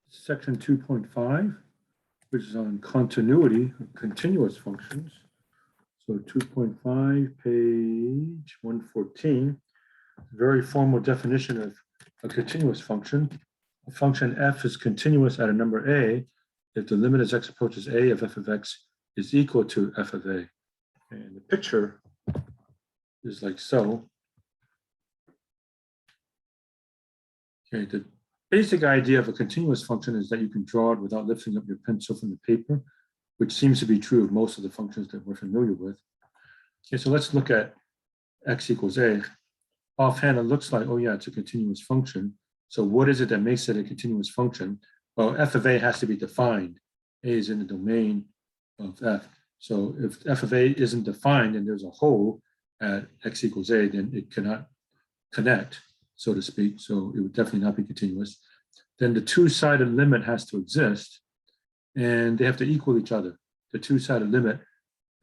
section 2.5, which is on continuity of continuous functions. So 2.5, page 114, very formal definition of a continuous function. A function f is continuous at a number a if the limit as x approaches a of f of x is equal to f of a. And the picture is like so. Okay, the basic idea of a continuous function is that you can draw it without lifting up your pencil from the paper, which seems to be true of most of the functions that we're familiar with. Okay, so let's look at x equals a. Offhand, it looks like, oh yeah, it's a continuous function. So what is it that makes it a continuous function? Well, f of a has to be defined. A is in the domain of f. So if f of a isn't defined and there's a hole at x equals a, then it cannot connect, so to speak. So it would definitely not be continuous. Then the two-sided limit has to exist, and they have to equal each other. The two-sided limit,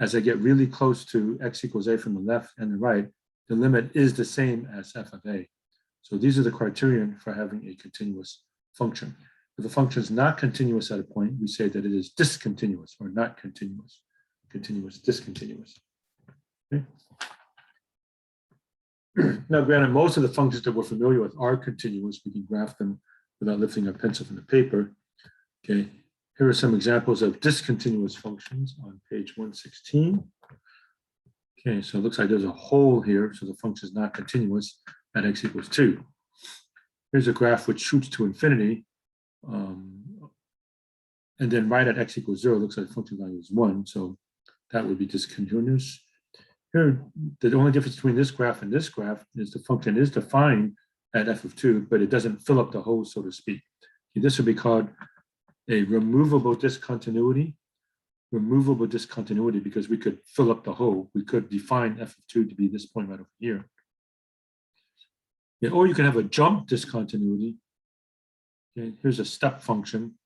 as I get really close to x equals a from the left and the right, the limit is the same as f of a. So these are the criterion for having a continuous function. If a function is not continuous at a point, we say that it is discontinuous or not continuous. Continuous, discontinuous. Okay. Now, granted, most of the functions that we're familiar with are continuous. We can graph them without lifting our pencil from the paper. Okay, here are some examples of discontinuous functions on page 116. Okay, so it looks like there's a hole here, so the function is not continuous at x equals 2. Here's a graph which shoots to infinity, and then right at x equals 0, looks like the function value is 1, so that would be discontinuous. Here, the only difference between this graph and this graph is the function is defined at f of 2, but it doesn't fill up the hole, so to speak. Okay, this would be called a removable discontinuity. Removable discontinuity because we could fill up the hole. We could define f of 2 to be this point right over here. Yeah, or you can have a jump discontinuity. Okay, here's a step function.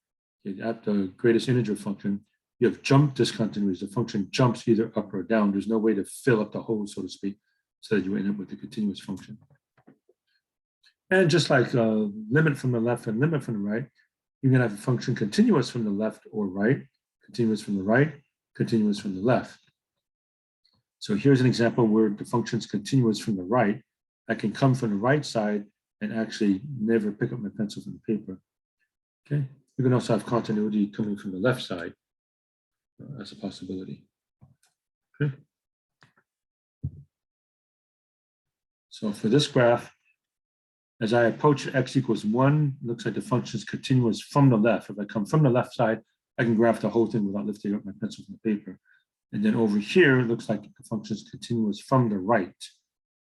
Okay, at the greatest integer function, you have jump discontinuities. The function jumps either up or down. There's no way to fill up the hole, so to speak, so that you end up with a continuous function. And just like limit from the left and limit from the right, you can have a function continuous from the left or right, continuous from the right, continuous from the left. So here's an example where the function is continuous from the right. I can come from the right side and actually never pick up my pencil from the paper. Okay, you can also have continuity coming from the left side as a possibility. Okay. So for this graph, as I approach x equals 1, it looks like the function is continuous from the left. If I come from the left side, I can graph the whole thing without lifting up my pencil from the paper. And then over here, it looks like the function is continuous from the right,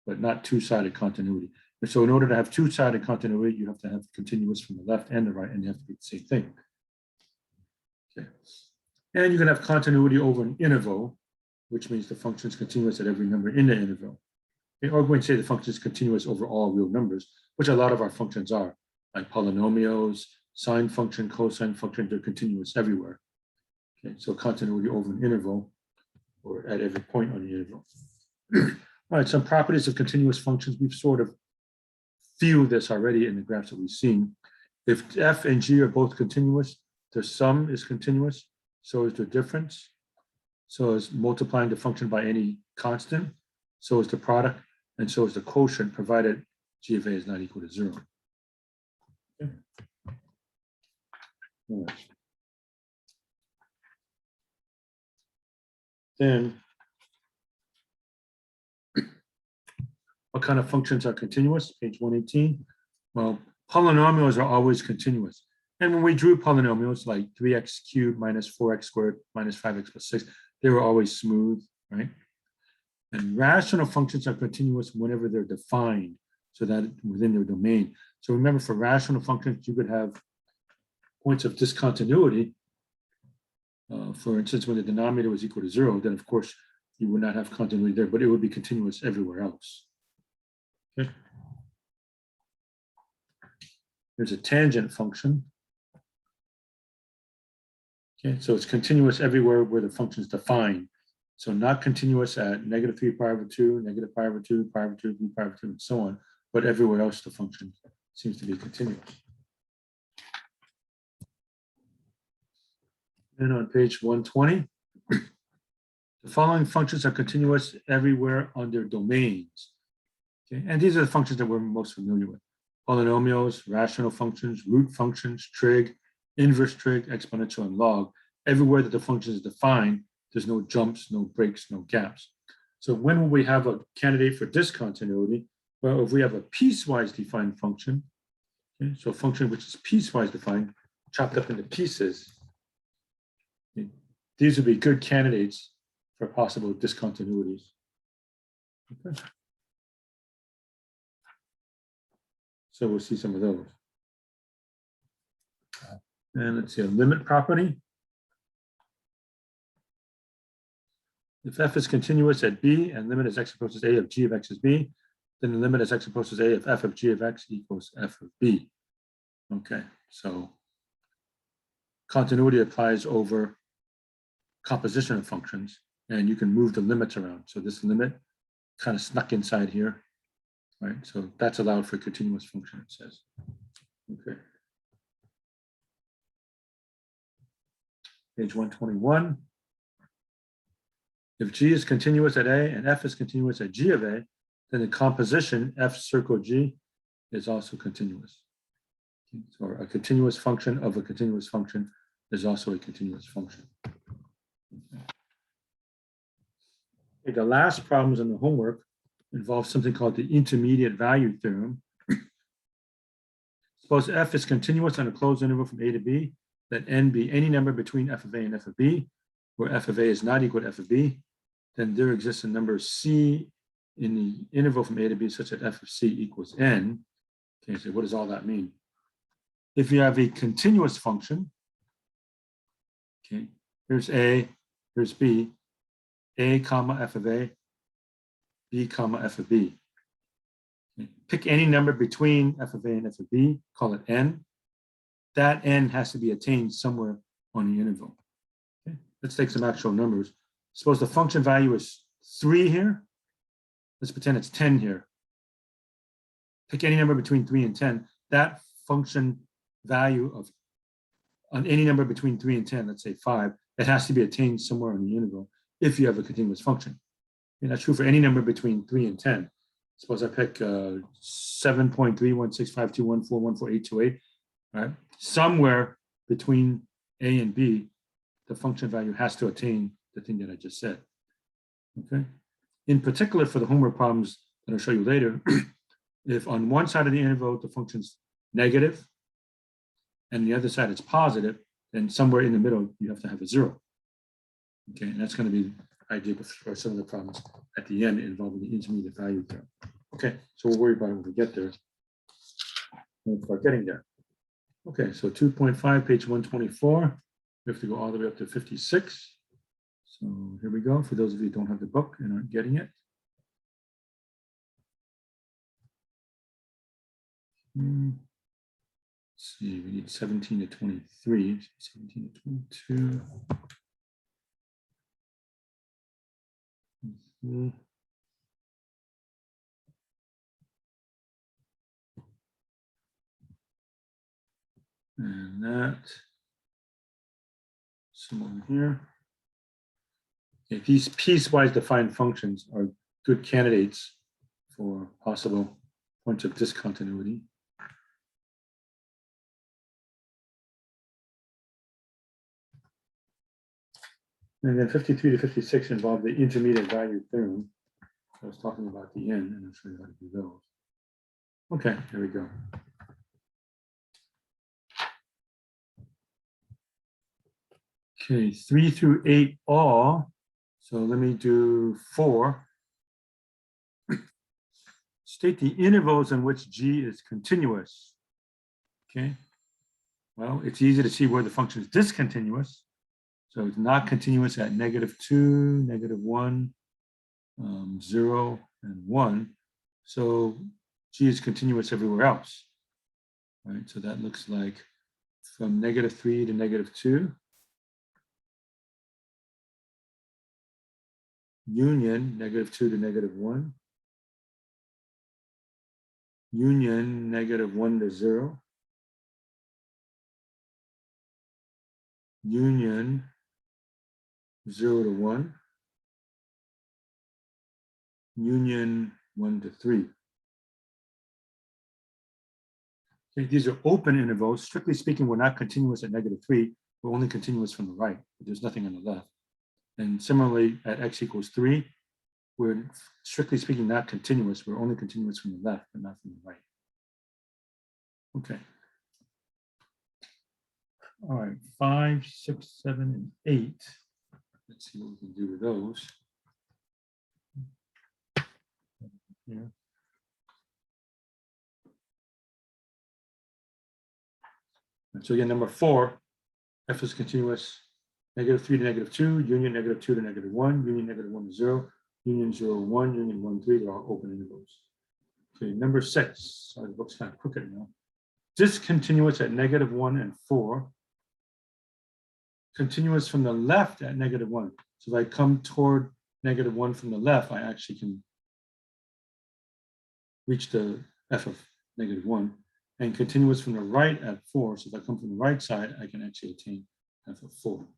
but not two-sided continuity. And so in order to have two-sided continuity, you have to have continuous from the left and the right, and they have to be the same thing. Okay. And you can have continuity over an interval, which means the function is continuous at every number in the interval. Okay. Or we're going to say the function is continuous over all real numbers, which a lot of our functions are, like polynomials, sine function, cosine function, they're continuous everywhere. Okay, so continuity over an interval or at every point on the interval. All right, some properties of continuous functions. We've sort of viewed this already in the graphs that we've seen. If f and g are both continuous, their sum is continuous, so is the difference. So is multiplying the function by any constant, so is the product, and so is the quotient, provided g of a is not equal to 0. Okay. All right. Then, what kind of functions are continuous? Page 118. Well, polynomials are always continuous. And when we drew polynomials like 3x cubed minus 4x squared minus 5x plus 6, they were always smooth, right? And rational functions are continuous whenever they're defined, so that within their domain. So remember, for rational functions, you could have points of discontinuity. For instance, when the denominator was equal to 0, then of course you would not have continuity there, but it would be continuous everywhere else. Okay. There's a tangent function. Okay, so it's continuous everywhere where the function is defined. So not continuous at negative 3 pi over 2, negative pi over 2, pi over 2, b pi over 2, and so on, but everywhere else the function seems to be continuous. And on page 120, the following functions are continuous everywhere on their domains. Okay, and these are the functions that we're most familiar with: polynomials, rational functions, root functions, trig, inverse trig, exponential, and log. Everywhere that the function is defined, there's no jumps, no breaks, no gaps. So when will we have a candidate for discontinuity? Well, if we have a piecewise defined function, okay, so a function which is piecewise defined, chopped up into pieces, okay, these would be good candidates for possible discontinuities. Okay. So we'll see some of those. And let's see, a limit property. If f is continuous at b and limit as x approaches a of g of x is b, then the limit as x approaches a of f of g of x equals f of b. Okay, so continuity applies over composition of functions, and you can move the limits around. So this limit kind of snuck inside here, right? So that's allowed for continuous function, it says. Okay. Page 121. If G is continuous at A and F is continuous at G of A, then the composition F circle G is also continuous. So a continuous function of a continuous function is also a continuous function. Okay, the last problems in the homework involve something called the intermediate value theorem. Suppose F is continuous on a closed interval from A to B, let N be any number between F of A and F of B, where F of A is not equal to F of B, then there exists a number C in the interval from A to B such that F of C equals N. Okay, so what does all that mean? If you have a continuous function, okay, here's A, here's B, A comma F of A, B comma F of B. Okay. Pick any number between F of A and F of B, call it N. That N has to be attained somewhere on the interval. Okay. Let's take some actual numbers. Suppose the function value is 3 here. Let's pretend it's 10 here. Pick any number between 3 and 10. That function value of on any number between 3 and 10, let's say 5, it has to be attained somewhere on the interval if you have a continuous function. And that's true for any number between 3 and 10. Suppose I pick 7.316521414828, right? Somewhere between A and B, the function value has to attain the thing that I just said. Okay. In particular, for the homework problems that I'll show you later, if on one side of the interval the function's negative and the other side is positive, then somewhere in the middle you have to have a 0. Okay, and that's going to be ideal for some of the problems at the end involving the intermediate value theorem. Okay, so we'll worry about it when we get there. We'll start getting there. Okay, so 2.5, page 124. We have to go all the way up to 56. So here we go. For those of you who don't have the book and aren't getting it. Let's see, we need 17 to 23, 17 to 22. And that, some over here. Okay, these piecewise defined functions are good candidates for possible points of discontinuity. And then 53 to 56 involve the intermediate value theorem. I was talking about the end, and I'll show you how to do those. Okay, here we go. Okay, 3 through 8 all. So let me do 4. State the intervals in which G is continuous. Okay, well, it's easy to see where the function is discontinuous. So it's not continuous at -2, -1, 0, and 1. So G is continuous everywhere else. Right, so that looks like from -3 to -2. Union, -2 to -1. Union, -1 to 0. Union, 0 to 1, union 1 to 3. Okay, these are open intervals. Strictly speaking, we're not continuous at -3. We're only continuous from the right, but there's nothing on the left. And similarly, at x equals 3, we're strictly speaking not continuous. We're only continuous from the left, but not from the right. Okay. All right, 5, 6, 7, and 8. Let's see what we can do with those. Here. So again, number 4, f is continuous, -3 to -2, union -2 to -1, union -1 to 0, union 0, 1, union 1, 3, they're all open intervals. Okay, number 6, sorry, the book's kind of crooked now. Discontinuous at -1 and 4. Continuous from the left at -1. So if I come toward -1 from the left, I actually can reach the f of -1. And continuous from the right at 4. So if I come from the right side, I can actually attain f of 4.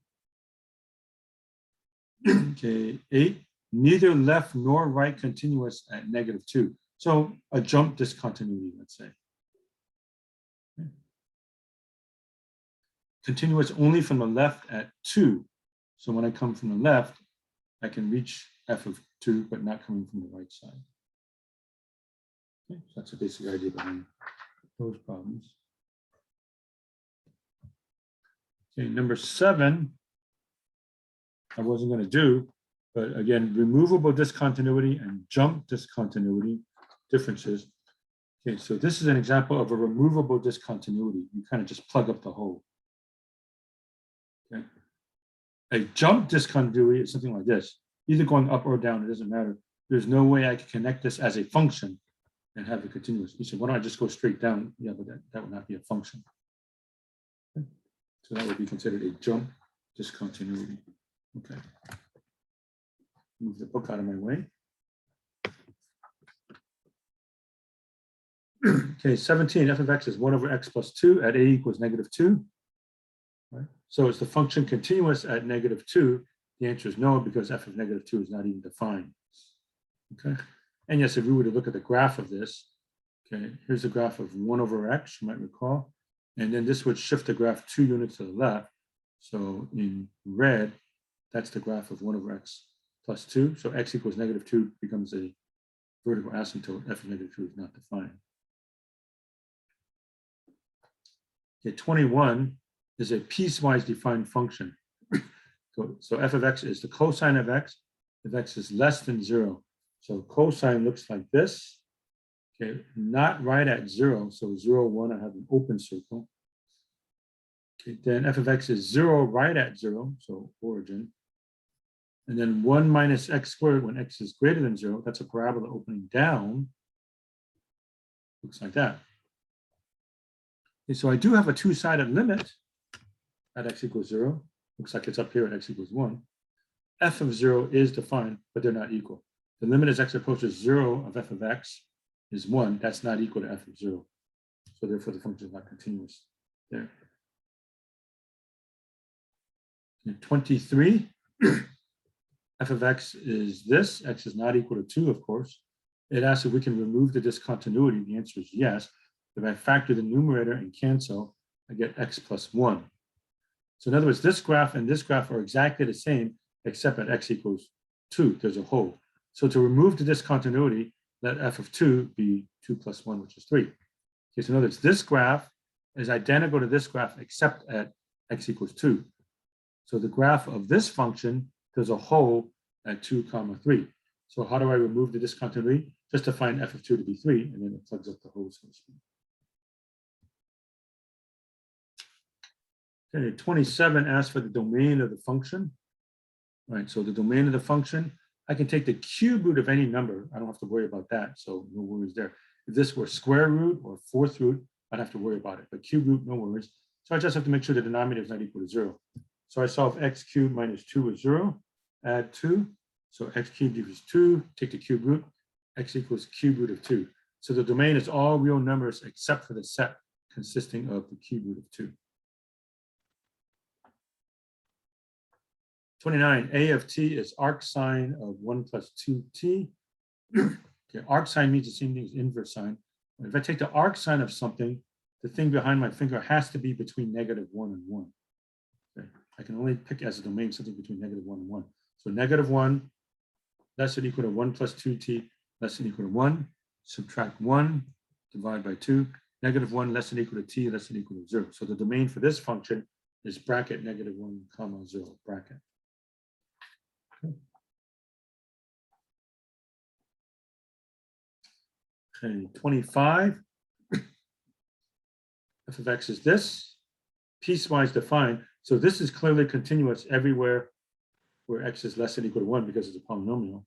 Okay, 8, neither left nor right continuous at -2. So a jump discontinuity, let's say. Okay. Continuous only from the left at 2. So when I come from the left, I can reach f of 2, but not coming from the right side. Okay, so that's the basic idea behind those problems. Okay, number 7, I wasn't going to do, but again, removable discontinuity and jump discontinuity differences. Okay, so this is an example of a removable discontinuity. You kind of just plug up the hole. Okay. A jump discontinuity is something like this, either going up or down, it doesn't matter. There's no way I can connect this as a function and have it continuous. You say, why don't I just go straight down? Yeah, but that would not be a function. Okay. So that would be considered a jump discontinuity. Okay. Move the book out of my way. Okay, 17, f of x is 1 over x plus 2 at a equals -2. Right? So is the function continuous at -2? The answer is no, because f of -2 is not even defined. Okay. And yes, if we were to look at the graph of this, okay, here's the graph of 1 over x, you might recall. And then this would shift the graph 2 units to the left. So in red, that's the graph of 1 over x plus 2. So x equals -2 becomes a vertical asymptote. F of -2 is not defined. Okay, 21 is a piecewise defined function. So f of x is the cosine of x if x is less than 0. So cosine looks like this. Okay, not right at 0. So 0, 1, I have an open circle. Okay, then f of x is 0 right at 0, so origin. And then 1 minus x squared when x is greater than 0, that's a parabola opening down. Looks like that. Okay, so I do have a two-sided limit at x equals 0. Looks like it's up here at x equals 1. F of 0 is defined, but they're not equal. The limit as x approaches 0 of f of x is 1. That's not equal to f of 0. So therefore, the function is not continuous there. In 23, f of x is this. X is not equal to 2, of course. It asks if we can remove the discontinuity. The answer is yes. If I factor the numerator and cancel, I get x plus 1. So in other words, this graph and this graph are exactly the same, except at x equals 2, there's a hole. So to remove the discontinuity, let f of 2 be 2 plus 1, which is 3. Okay, so in other words, this graph is identical to this graph, except at x equals 2. So the graph of this function, there's a hole at 2, 3. So how do I remove the discontinuity? Just to find f of 2 to be 3, and then it plugs up the hole, so to speak. Okay, 27 asks for the domain of the function. Right, so the domain of the function, I can take the cube root of any number. I don't have to worry about that, so no worries there. If this were square root or fourth root, I'd have to worry about it. But cube root, no worries. So I just have to make sure the denominator is not equal to 0. So I solve x cubed minus 2 is 0, add 2. So x cubed equals 2, take the cube root, x equals cube root of 2. So the domain is all real numbers except for the set consisting of the cube root of 2. 29, a of t is arc sine of 1 plus 2t. Okay, arc sine means the same thing as inverse sine. If I take the arc sine of something, the thing behind my finger has to be between -1 and 1. Okay. I can only pick as a domain something between -1 and 1. So -1 less than or equal to 1 plus 2t less than or equal to 1. Subtract 1, divide by 2. -1 less than or equal to t less than or equal to 0. So the domain for this function is bracket -1 comma 0 bracket. Okay, 25. F of x is this, piecewise defined. So this is clearly continuous everywhere where x is less than or equal to 1 because it's a polynomial.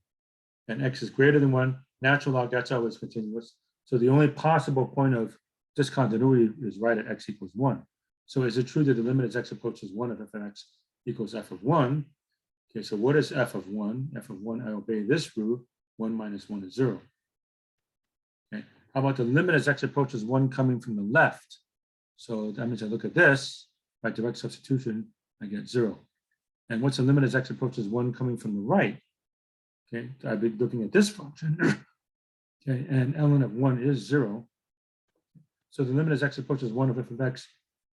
And x is greater than 1. Natural log, that's always continuous. So the only possible point of discontinuity is right at x equals 1. So is it true that the limit as x approaches 1 of f of x equals f of 1? Okay, so what is f of 1? F of 1, I obey this rule, 1 minus 1 is 0. Okay, how about the limit as x approaches 1 coming from the left? So that means I look at this, by direct substitution, I get 0. And what's the limit as x approaches 1 coming from the right? Okay, I've been looking at this function. Okay, and ln of 1 is 0. So the limit as x approaches 1 of f of x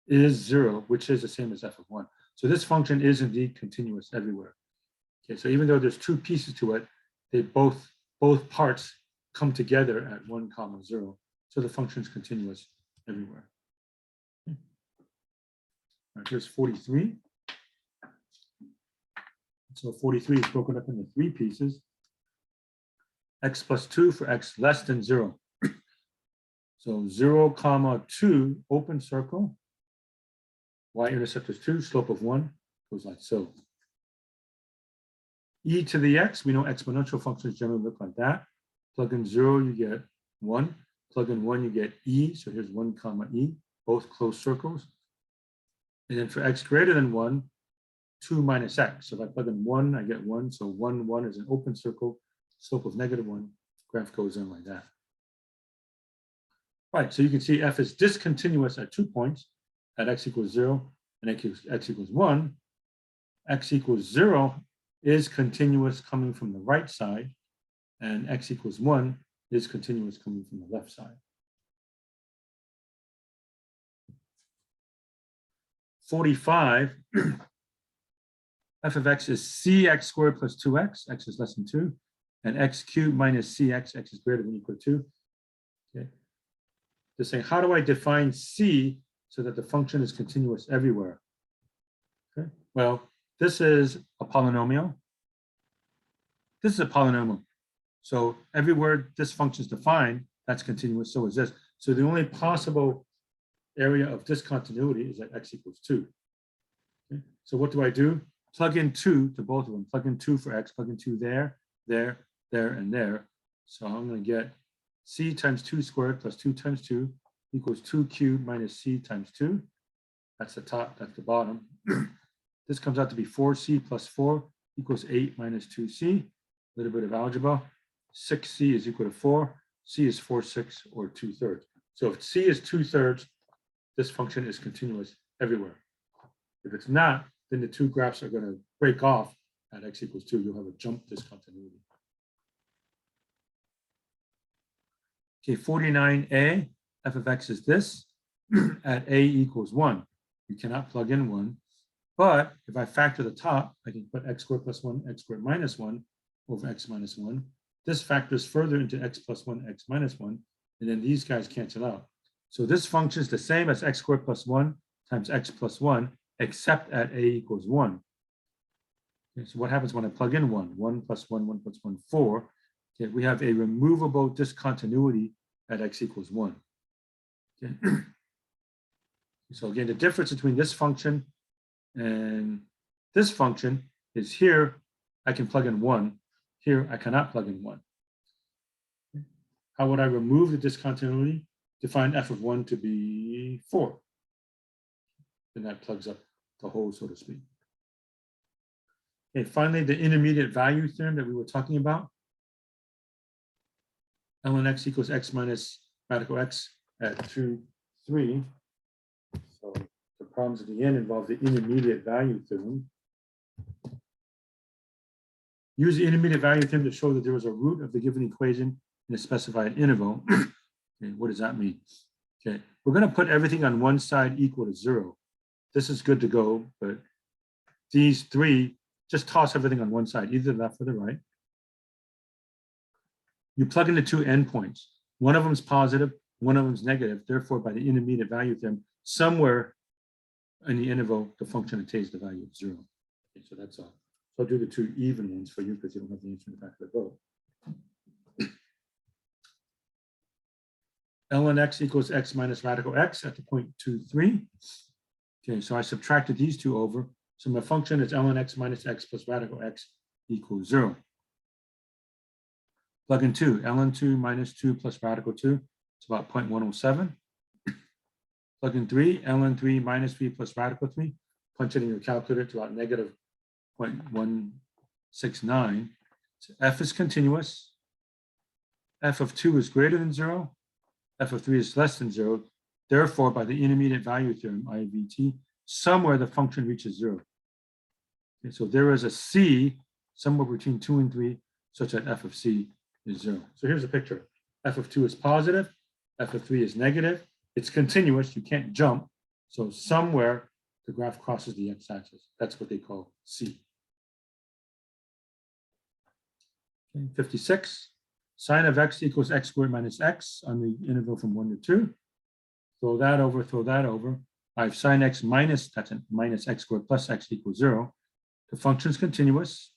is 0, which is the same as f of 1. So this function is indeed continuous everywhere. Okay, so even though there's two pieces to it, they both parts come together at 1 comma 0. So the function is continuous everywhere. Okay. All right, here's 43. So 43 is broken up into 3 pieces. X plus 2 for x less than 0. So 0 comma 2 open circle. Y-intercept is 2, slope of 1 goes like so. E to the x, we know exponential functions generally look like that. Plug in 0, you get 1. Plug in 1, you get e. So here's 1 comma e, both closed circles. And then for x greater than 1, 2 minus x. So if I plug in 1, I get 1. So 1, 1 is an open circle, slope of -1. Graph goes in like that. Right, so you can see f is discontinuous at 2 points, at x equals 0 and x equals 1. X equals 0 is continuous coming from the right side, and x equals 1 is continuous coming from the left side. 45, f of x is cx squared plus 2x, x is less than 2, and x cubed minus cx, x is greater than or equal to 2. Okay. They're saying, how do I define c so that the function is continuous everywhere? Okay. Well, this is a polynomial. This is a polynomial. So everywhere this function is defined, that's continuous, so is this. So the only possible area of discontinuity is at x equals 2. Okay. So what do? Plug in 2 to both of them. Plug in 2 for x, plug in 2 there, there, there, and there. So I'm going to get c times 2 squared plus 2 times 2 equals 2 cubed minus c times 2. That's the top, that's the bottom. This comes out to be 4c plus 4 equals 8 minus 2c. A little bit of algebra. 6c is equal to 4. C is 4/6 or 2/3. So if c is 2/3, this function is continuous everywhere. If it's not, then the two graphs are going to break off at x equals 2. You'll have a jump discontinuity. Okay, 49a, f of x is this. At a equals 1. You cannot plug in 1. But if I factor the top, I can put x squared plus 1, x squared minus 1 over x minus 1. This factors further into x plus 1, x minus 1. And then these guys cancel out. So this function is the same as x squared plus 1 times x plus 1, except at a equals 1. Okay, so what happens when I plug in 1? 1 plus 1, 1 plus 1, 4. Okay, we have a removable discontinuity at x equals 1. Okay. So again, the difference between this function and this function is here, I can plug in 1. Here, I cannot plug in 1. Okay. How would I remove the discontinuity? Define f of 1 to be 4. And that plugs up the hole, so to speak. Okay, finally, the intermediate value theorem that we were talking about. ln x equals x minus radical x at 2, 3. So the problems at the end involve the intermediate value theorem. Use the intermediate value theorem to show that there was a root of the given equation in a specified interval. Okay, what does that mean? Okay, we're going to put everything on one side equal to 0. This is good to go, but these three, just toss everything on one side, either the left or the right. You plug in the two endpoints. One of them is positive, one of them is negative. Therefore, by the intermediate value theorem, somewhere in the interval, the function attains the value of 0. Okay, so that's all. So I'll do the two even ones for you because you don't have the answer in the back of the book. ln x equals x minus radical x at the point 2, 3. Okay, so I subtracted these two over. So my function is ln x minus x plus radical x equals 0. Plug in 2, ln 2 minus 2 plus radical 2. It's about 0.107. Plug in 3, ln 3 minus 3 plus radical 3. Punch it in your calculator to about negative 0.169. So f is continuous. F of 2 is greater than 0. F of 3 is less than 0. Therefore, by the intermediate value theorem, IVT, somewhere the function reaches 0. Okay, so there is a C somewhere between 2 and 3, such that f of c is 0. So here's a picture. F of 2 is positive. F of 3 is negative. It's continuous. You can't jump. So somewhere the graph crosses the x-axis. That's what they call C. Okay, 56. Sine of x equals x squared minus x on the interval from 1 to 2. Throw that over, throw that over. I have sine x minus, that's a minus x squared plus x equals 0. The function is continuous.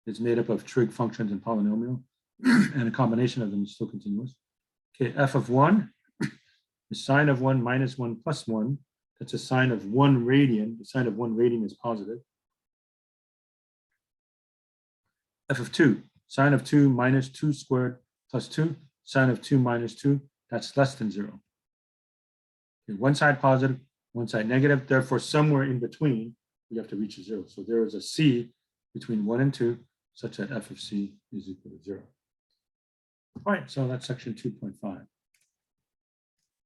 It's made up of trig functions and polynomial, and a combination of them is still continuous. Okay, f of 1 is sine of 1 minus 1 plus 1. That's a sine of 1 radian. The sine of 1 radian is positive. F of 2, sine of 2 minus 2 squared plus 2, sine of 2 minus 2, that's less than 0. Okay, one side positive, one side negative. Therefore, somewhere in between, we have to reach a 0. So there is a C between 1 and 2, such that f of c is equal to 0. All right, so that's section 2.5.